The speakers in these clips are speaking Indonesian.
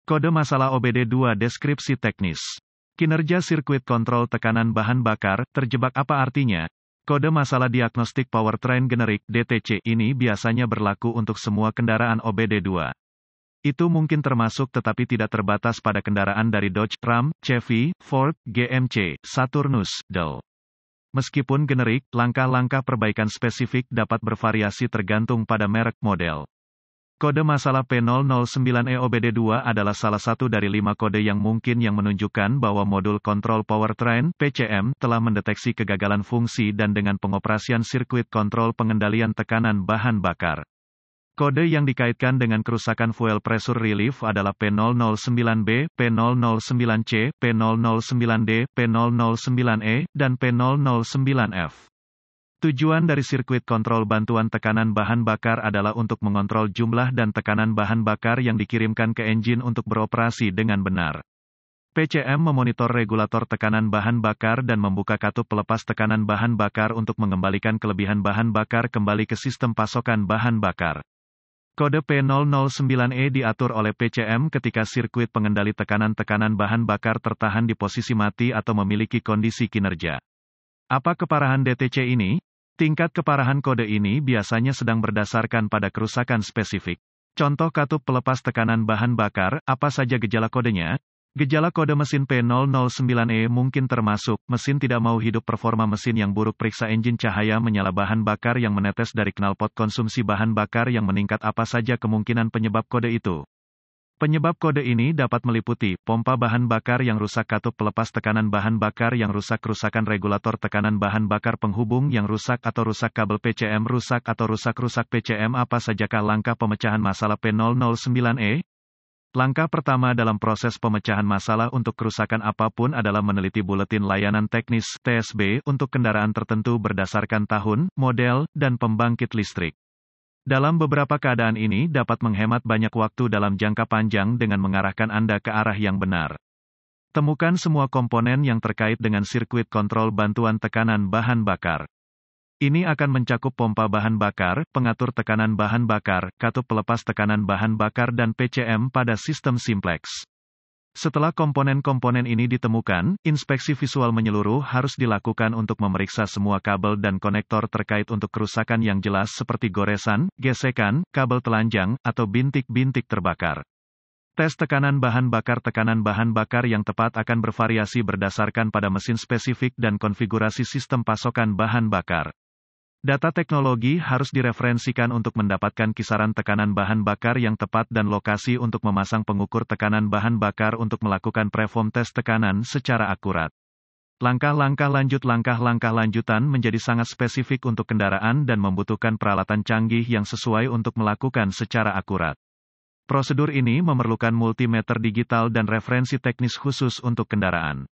Kode masalah OBD2 deskripsi teknis. Kinerja sirkuit kontrol tekanan bahan bakar, terjebak apa artinya? Kode masalah diagnostik powertrain generik (DTC) ini biasanya berlaku untuk semua kendaraan OBD2. Itu mungkin termasuk tetapi tidak terbatas pada kendaraan dari Dodge, Ram, Chevy, Ford, GMC, Saturnus, Dell. Meskipun generik, langkah-langkah perbaikan spesifik dapat bervariasi tergantung pada merek model. Kode masalah P009E OBD2 adalah salah satu dari 5 kode yang mungkin yang menunjukkan bahwa modul kontrol powertrain (PCM) telah mendeteksi kegagalan fungsi dan dengan pengoperasian sirkuit kontrol pengendalian tekanan bahan bakar. Kode yang dikaitkan dengan kerusakan fuel pressure relief adalah P009B, P009C, P009D, P009E, dan P009F. Tujuan dari sirkuit kontrol bantuan tekanan bahan bakar adalah untuk mengontrol jumlah dan tekanan bahan bakar yang dikirimkan ke engine untuk beroperasi dengan benar. PCM memonitor regulator tekanan bahan bakar dan membuka katup pelepas tekanan bahan bakar untuk mengembalikan kelebihan bahan bakar kembali ke sistem pasokan bahan bakar. Kode P009E diatur oleh PCM ketika sirkuit pengendali tekanan bahan bakar tertahan di posisi mati atau memiliki kondisi kinerja. Apa keparahan DTC ini? Tingkat keparahan kode ini biasanya sedang berdasarkan pada kerusakan spesifik. Contoh katup pelepas tekanan bahan bakar, apa saja gejala kodenya? Gejala kode mesin P009E mungkin termasuk, mesin tidak mau hidup, performa mesin yang buruk, periksa engine, cahaya menyala, bahan bakar yang menetes dari knalpot, konsumsi bahan bakar yang meningkat. Apa saja kemungkinan penyebab kode itu? Penyebab kode ini dapat meliputi, pompa bahan bakar yang rusak, katup pelepas tekanan bahan bakar yang rusak, kerusakan regulator tekanan bahan bakar, penghubung yang rusak atau rusak, kabel PCM rusak atau rusak PCM. Apa sajakah langkah pemecahan masalah P009E? Langkah pertama dalam proses pemecahan masalah untuk kerusakan apapun adalah meneliti buletin layanan teknis (TSB) untuk kendaraan tertentu berdasarkan tahun, model, dan pembangkit listrik. Dalam beberapa keadaan ini dapat menghemat banyak waktu dalam jangka panjang dengan mengarahkan Anda ke arah yang benar. Temukan semua komponen yang terkait dengan sirkuit kontrol bantuan tekanan bahan bakar. Ini akan mencakup pompa bahan bakar, pengatur tekanan bahan bakar, katup pelepas tekanan bahan bakar, dan PCM pada sistem simplex. Setelah komponen-komponen ini ditemukan, inspeksi visual menyeluruh harus dilakukan untuk memeriksa semua kabel dan konektor terkait untuk kerusakan yang jelas seperti goresan, gesekan, kabel telanjang, atau bintik-bintik terbakar. Tes tekanan bahan bakar yang tepat akan bervariasi berdasarkan pada mesin spesifik dan konfigurasi sistem pasokan bahan bakar. Data teknologi harus direferensikan untuk mendapatkan kisaran tekanan bahan bakar yang tepat dan lokasi untuk memasang pengukur tekanan bahan bakar untuk melakukan preform tes tekanan secara akurat. Langkah-langkah lanjutan menjadi sangat spesifik untuk kendaraan dan membutuhkan peralatan canggih yang sesuai untuk melakukan secara akurat. Prosedur ini memerlukan multimeter digital dan referensi teknis khusus untuk kendaraan.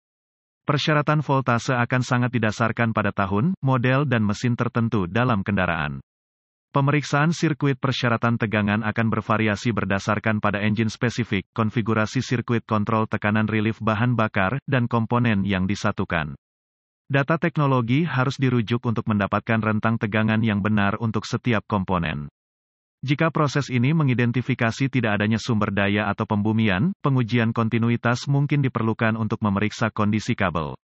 Persyaratan voltase akan sangat didasarkan pada tahun, model, dan mesin tertentu dalam kendaraan. Pemeriksaan sirkuit persyaratan tegangan akan bervariasi berdasarkan pada engine spesifik, konfigurasi sirkuit kontrol tekanan relief bahan bakar, dan komponen yang disatukan. Data teknologi harus dirujuk untuk mendapatkan rentang tegangan yang benar untuk setiap komponen. Jika proses ini mengidentifikasi tidak adanya sumber daya atau pembumian, pengujian kontinuitas mungkin diperlukan untuk memeriksa kondisi kabel.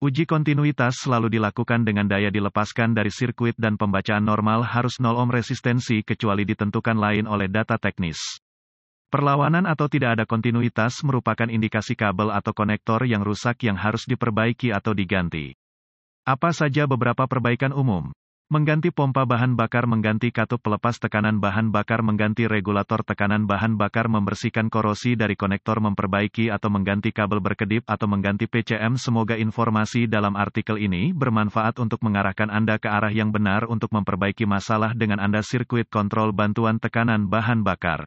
Uji kontinuitas selalu dilakukan dengan daya dilepaskan dari sirkuit dan pembacaan normal harus 0 ohm resistensi kecuali ditentukan lain oleh data teknis. Perlawanan atau tidak ada kontinuitas merupakan indikasi kabel atau konektor yang rusak yang harus diperbaiki atau diganti. Apa saja beberapa perbaikan umum? Mengganti pompa bahan bakar, mengganti katup pelepas tekanan bahan bakar, mengganti regulator tekanan bahan bakar, membersihkan korosi dari konektor, memperbaiki atau mengganti kabel berkedip atau mengganti PCM. Semoga informasi dalam artikel ini bermanfaat untuk mengarahkan Anda ke arah yang benar untuk memperbaiki masalah dengan Anda sirkuit kontrol bantuan tekanan bahan bakar.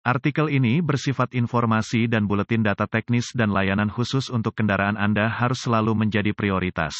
Artikel ini bersifat informasi dan buletin data teknis dan layanan khusus untuk kendaraan Anda harus selalu menjadi prioritas.